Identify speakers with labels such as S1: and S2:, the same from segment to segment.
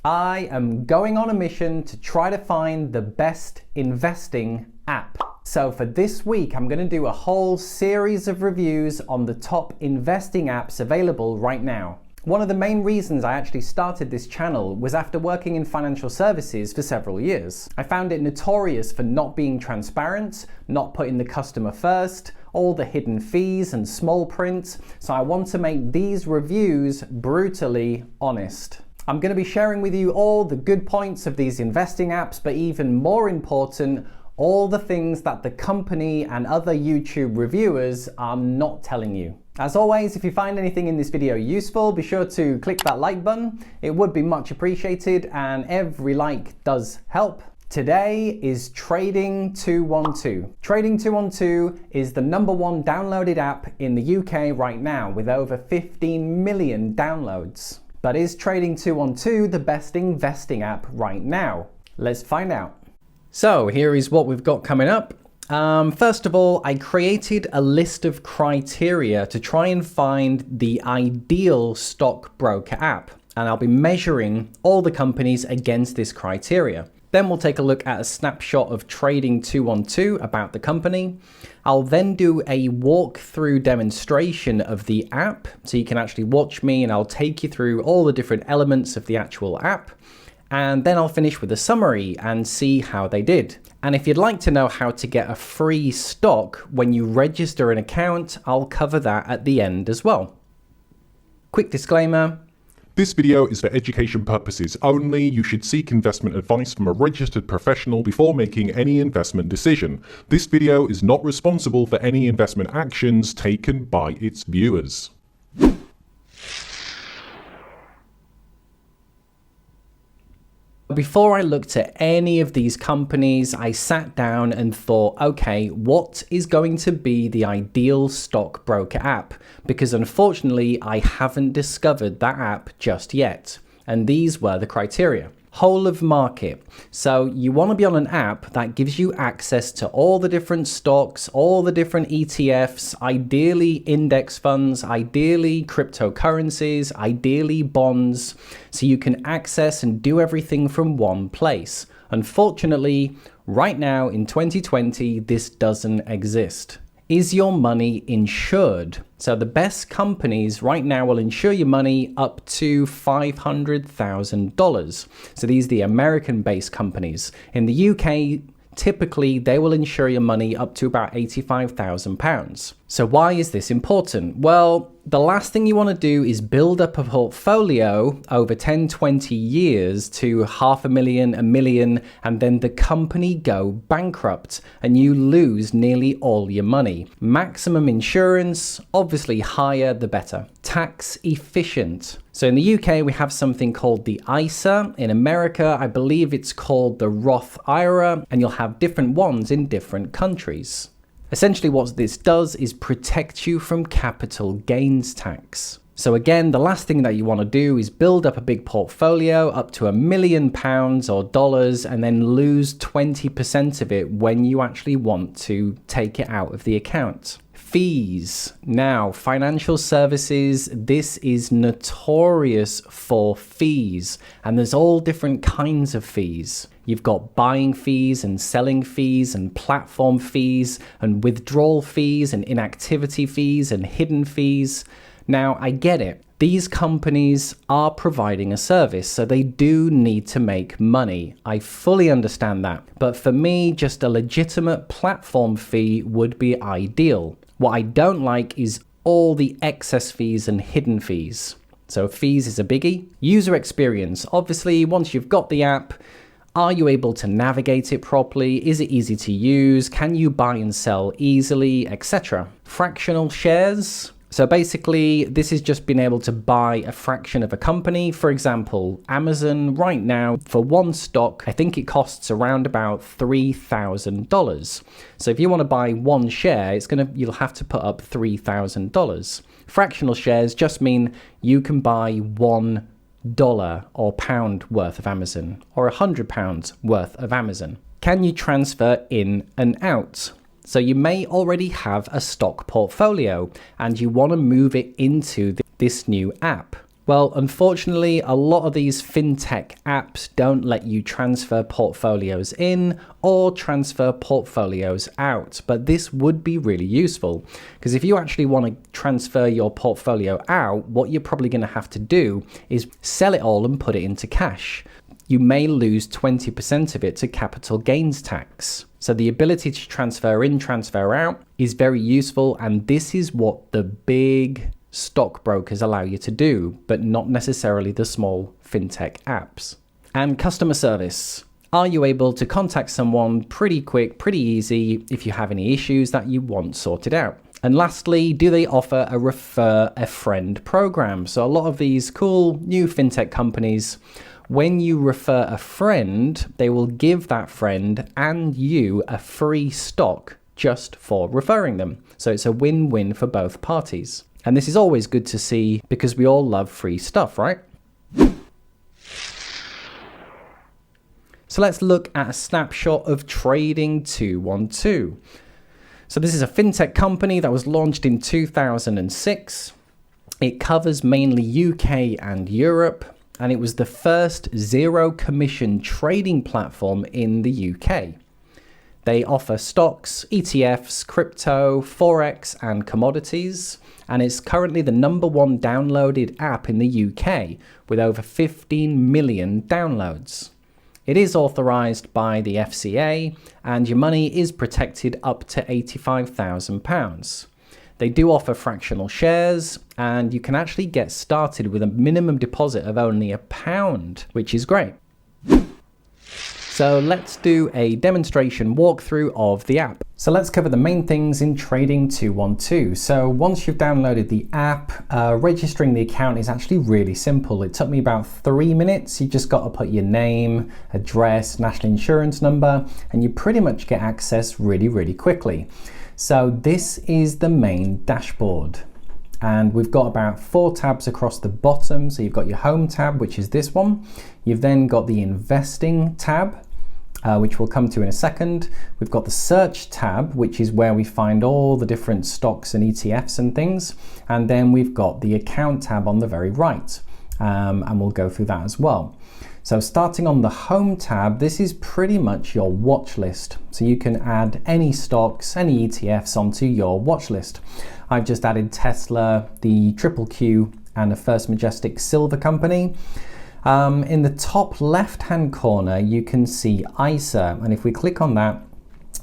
S1: I am going on a mission to try to find the best investing app. So for this week, I'm going to do a whole series of reviews on the top investing apps available right now. One of the main reasons I actually started this channel was after working in financial services for several years. I found it notorious for not being transparent, not putting the customer first, all the hidden fees and small print, so I want to make these reviews brutally honest. I'm going to be sharing with you all the good points of these investing apps, but even more important, all the things that the company and other YouTube reviewers are not telling you. As always, if you find anything in this video useful, be sure to click that like button. It would be much appreciated, and every like does help. Today is Trading 212. Trading 212 is the #1 downloaded app in the UK right now with over 15 million downloads. But is Trading 212 the best investing app right now? Let's find out. So here is what we've got coming up. First of all, I created a list of criteria to try and find the ideal stockbroker app, and I'll be measuring all the companies against this criteria. Then we'll take a look at a snapshot of Trading 212 about the company. I'll then do a walkthrough demonstration of the app, so you can actually watch me and I'll take you through all the different elements of the actual app. And then I'll finish with a summary and see how they did. And if you'd like to know how to get a free stock when you register an account, I'll cover that at the end as well. Quick disclaimer.
S2: This video is for education purposes only. You should seek investment advice from a registered professional before making any investment decision. This video is not responsible for any investment actions taken by its viewers.
S1: Before I looked at any of these companies, I sat down and thought, okay, what is going to be the ideal stockbroker app? Because unfortunately, I haven't discovered that app just yet. And these were the criteria. Whole of market. So you want to be on an app that gives you access to all the different stocks, all the different ETFs, ideally index funds, ideally cryptocurrencies, ideally bonds, so you can access and do everything from one place. Unfortunately, right now in 2020, this doesn't exist. Is your money insured? So the best companies right now will insure your money up to $500,000. So these are the American-based companies. In the UK, typically they will insure your money up to about £85,000. So why is this important? Well, the last thing you want to do is build up a portfolio over 10-20 years to $500,000, $1 million, and then the company go bankrupt and you lose nearly all your money. Maximum insurance, obviously higher the better. Tax efficient. So in the UK, we have something called the ISA. In America, I believe it's called the Roth IRA, and you'll have different ones in different countries. Essentially what this does is protect you from capital gains tax. So again, the last thing that you want to do is build up a big portfolio up to £1 million or dollars and then lose 20% of it when you actually want to take it out of the account. Fees. Now, financial services, this is notorious for fees, and there's all different kinds of fees. You've got buying fees and selling fees and platform fees and withdrawal fees and inactivity fees and hidden fees. Now, I get it. These companies are providing a service, so they do need to make money. I fully understand that. But for me, just a legitimate platform fee would be ideal. What I don't like is all the excess fees and hidden fees. So fees is a biggie. User experience. Obviously, once you've got the app, are you able to navigate it properly? Is it easy to use? Can you buy and sell easily, etc.? Fractional shares. So basically, this is just being able to buy a fraction of a company. For example, Amazon right now, for one stock, I think it costs around about $3,000. So if you want to buy one share, you'll have to put up $3,000. Fractional shares just mean you can buy $1 or pound worth of Amazon, or £100 worth of Amazon. Can you transfer in and out? So you may already have a stock portfolio and you want to move it into this new app. Well, unfortunately, a lot of these fintech apps don't let you transfer portfolios in or transfer portfolios out, but this would be really useful because if you actually want to transfer your portfolio out, what you're probably going to have to do is sell it all and put it into cash. You may lose 20% of it to capital gains tax. So the ability to transfer in, transfer out is very useful, and this is what the big stockbrokers allow you to do, but not necessarily the small fintech apps. And customer service. Are you able to contact someone pretty quick, pretty easy if you have any issues that you want sorted out? And lastly, do they offer a refer a friend program? So a lot of these cool new fintech companies, when you refer a friend, they will give that friend and you a free stock just for referring them. So it's a win-win for both parties. And this is always good to see because we all love free stuff, right? So let's look at a snapshot of Trading 212. So this is a fintech company that was launched in 2006. It covers mainly UK and Europe, and it was the first zero commission trading platform in the UK. They offer stocks, ETFs, crypto, forex, and commodities. And it's currently the #1 downloaded app in the UK with over 15 million downloads. It is authorized by the FCA and your money is protected up to £85,000. They do offer fractional shares and you can actually get started with a minimum deposit of only £1, which is great. So let's do a demonstration walkthrough of the app. So let's cover the main things in Trading 212. So once you've downloaded the app, registering the account is actually really simple. It took me about 3 minutes. You just got to put your name, address, national insurance number, and you pretty much get access really, really quickly. So this is the main dashboard. And we've got about 4 tabs across the bottom. So you've got your home tab, which is this one. You've then got the investing tab, which we'll come to in a second. We've got the search tab, which is where we find all the different stocks and ETFs and things. And then we've got the account tab on the very right. And we'll go through that as well. So starting on the home tab, this is pretty much your watch list. So you can add any stocks, any ETFs onto your watch list. I've just added Tesla, the Triple Q, and a First Majestic Silver Company. In the top left-hand corner, you can see ISA, and if we click on that,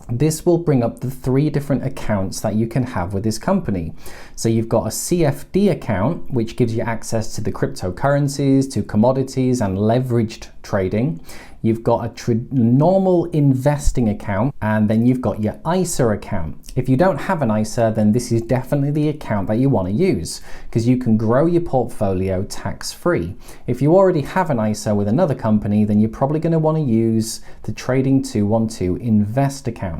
S1: this will bring up the 3 different accounts that you can have with this company. So you've got a CFD account, which gives you access to the cryptocurrencies, to commodities and leveraged trading. You've got a normal investing account, and then you've got your ISA account. If you don't have an ISA, then this is definitely the account that you want to use because you can grow your portfolio tax-free. If you already have an ISA with another company, then you're probably going to want to use the Trading 212 Invest account.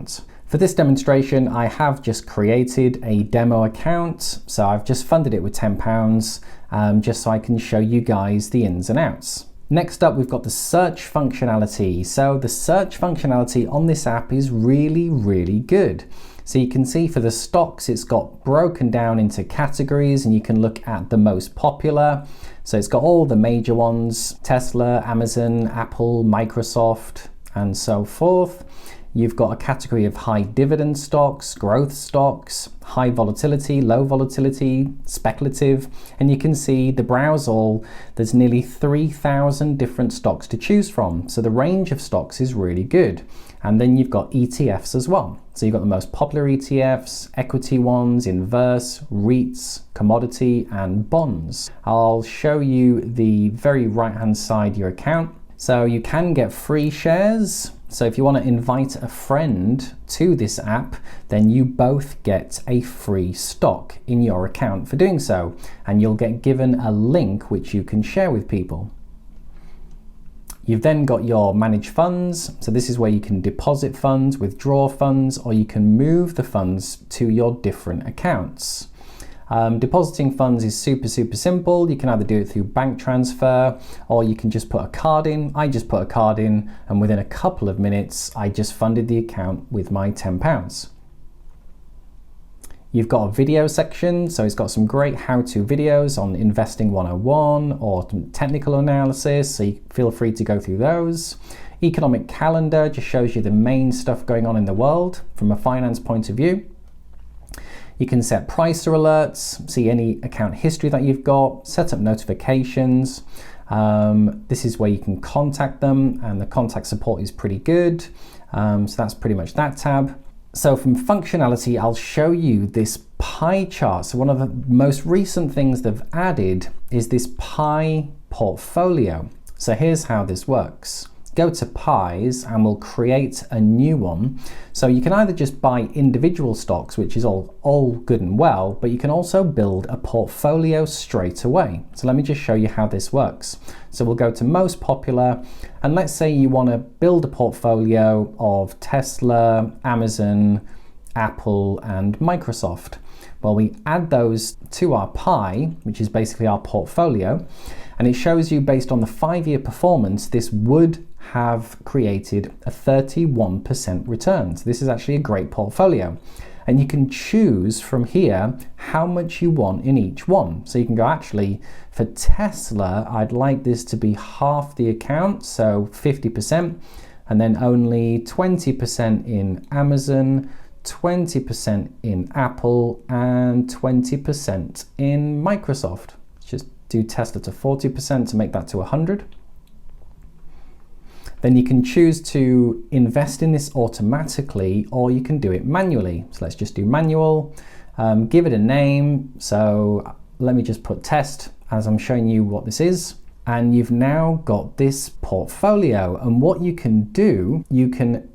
S1: For this demonstration, I have just created a demo account. So I've just funded it with £10 just so I can show you guys the ins and outs. Next up, we've got the search functionality. So the search functionality on this app is really, really good. So you can see for the stocks, it's got broken down into categories and you can look at the most popular. So it's got all the major ones, Tesla, Amazon, Apple, Microsoft, and so forth. You've got a category of high dividend stocks, growth stocks, high volatility, low volatility, speculative, and you can see the browse all, there's nearly 3,000 different stocks to choose from. So the range of stocks is really good. And then you've got ETFs as well. So you've got the most popular ETFs, equity ones, inverse, REITs, commodity, and bonds. I'll show you the very right-hand side your account. So you can get free shares. So if you want to invite a friend to this app, then you both get a free stock in your account for doing so. And you'll get given a link which you can share with people. You've then got your manage funds. So this is where you can deposit funds, withdraw funds, or you can move the funds to your different accounts. Depositing funds is super simple. You can either do it through bank transfer or you can just put a card in. I just put a card in and within a couple of minutes I just funded the account with my £10. You've got a video section, so it's got some great how-to videos on investing 101 or technical analysis, so you feel free to go through those. Economic calendar just shows you the main stuff going on in the world from a finance point of view. You can set pricer alerts, see any account history that you've got, set up notifications. This is where you can contact them, and the contact support is pretty good. So that's pretty much that tab. So from functionality, I'll show you this pie chart. So one of the most recent things they've added is this pie portfolio. So here's how this works. Go to pies and we'll create a new one. So you can either just buy individual stocks, which is all good and well, but you can also build a portfolio straight away. So let me just show you how this works. So we'll go to most popular, and let's say you want to build a portfolio of Tesla, Amazon, Apple, and Microsoft. Well, we add those to our pie, which is basically our portfolio, and it shows you based on the 5-year performance, this would have created a 31% return. So this is actually a great portfolio. And you can choose from here how much you want in each one. So you can go, actually, for Tesla, I'd like this to be half the account, so 50%, and then only 20% in Amazon, 20% in Apple, and 20% in Microsoft. Let's just do Tesla to 40% to make that to 100. Then you can choose to invest in this automatically, or you can do it manually. So let's just do manual, give it a name. So let me just put test as I'm showing you what this is. And you've now got this portfolio. And what you can do, you can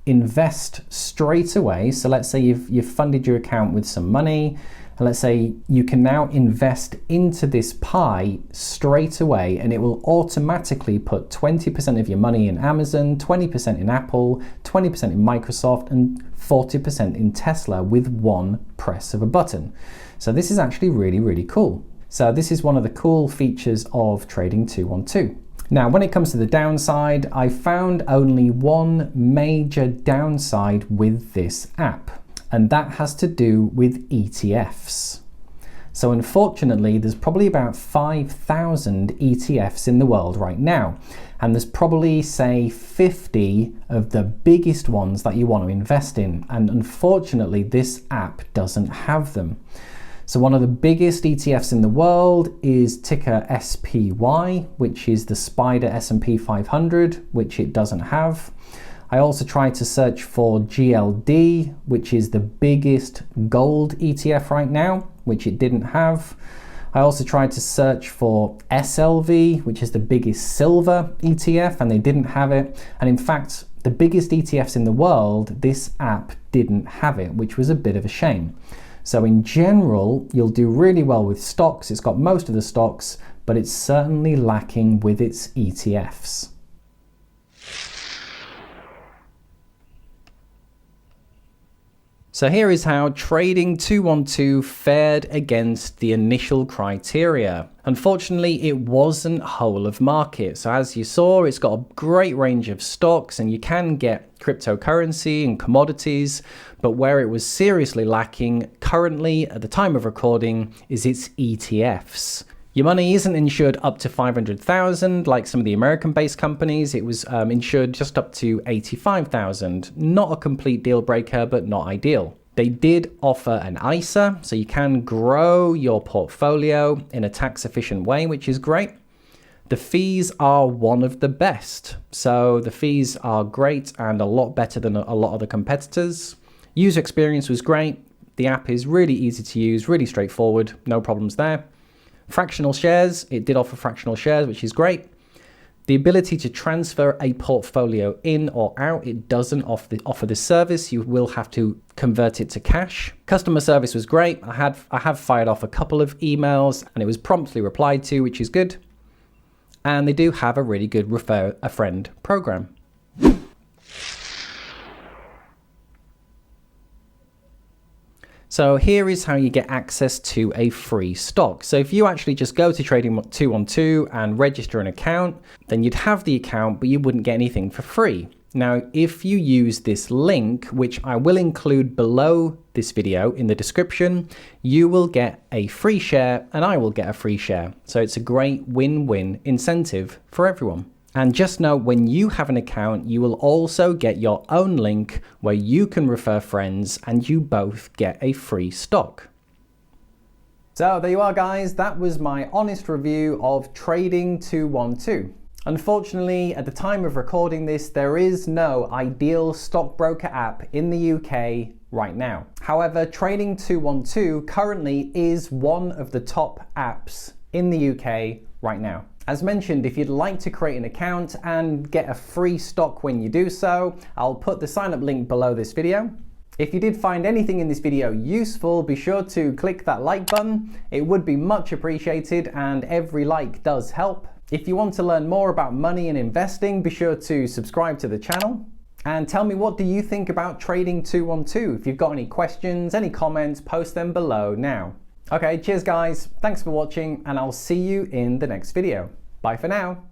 S1: invest straight away. So let's say you've funded your account with some money. And let's say you can now invest into this pie straight away, and it will automatically put 20% of your money in Amazon, 20% in Apple, 20% in Microsoft, and 40% in Tesla with one press of a button. So this is actually really, really cool. So this is one of the cool features of Trading 212. Now, when it comes to the downside, I found only one major downside with this app, and that has to do with ETFs. So unfortunately, there's probably about 5,000 ETFs in the world right now, and there's probably, say, 50 of the biggest ones that you want to invest in, and unfortunately, this app doesn't have them. So one of the biggest ETFs in the world is ticker SPY, which is the Spider S&P 500, which it doesn't have. I also tried to search for GLD, which is the biggest gold ETF right now, which it didn't have. I also tried to search for SLV, which is the biggest silver ETF, and they didn't have it. And in fact, the biggest ETFs in the world, this app didn't have it, which was a bit of a shame. So in general, you'll do really well with stocks. It's got most of the stocks, but it's certainly lacking with its ETFs. So here is how Trading 212 fared against the initial criteria. Unfortunately, it wasn't whole of market. So as you saw, it's got a great range of stocks, and you can get cryptocurrency and commodities, but where it was seriously lacking currently at the time of recording is its ETFs. Your money isn't insured up to 500,000 like some of the American-based companies. It was insured just up to 85,000. Not a complete deal breaker, but not ideal. They did offer an ISA, so you can grow your portfolio in a tax-efficient way, which is great. The fees are one of the best. So the fees are great and a lot better than a lot of the competitors. User experience was great. The app is really easy to use, really straightforward, no problems there. Fractional shares, it did offer fractional shares, which is great. The ability to transfer a portfolio in or out, it doesn't offer this service. You will have to convert it to cash. Customer service was great. I have fired off a couple of emails and it was promptly replied to, which is good. And they do have a really good refer a friend program. So here is how you get access to a free stock. So if you actually just go to Trading 212 and register an account, then you'd have the account, but you wouldn't get anything for free. Now, if you use this link, which I will include below this video in the description, you will get a free share and I will get a free share. So it's a great win-win incentive for everyone. And just know, when you have an account, you will also get your own link where you can refer friends and you both get a free stock. So there you are, guys. That was my honest review of Trading 212. Unfortunately, at the time of recording this, there is no ideal stockbroker app in the UK right now. However, Trading 212 currently is one of the top apps in the UK right now. As mentioned, if you'd like to create an account and get a free stock when you do so, I'll put the sign up link below this video. If you did find anything in this video useful, be sure to click that like button. It would be much appreciated and every like does help. If you want to learn more about money and investing, be sure to subscribe to the channel. And tell me, what do you think about Trading 212? If you've got any questions, any comments, post them below now. Okay, cheers guys, thanks for watching, and I'll see you in the next video. Bye for now.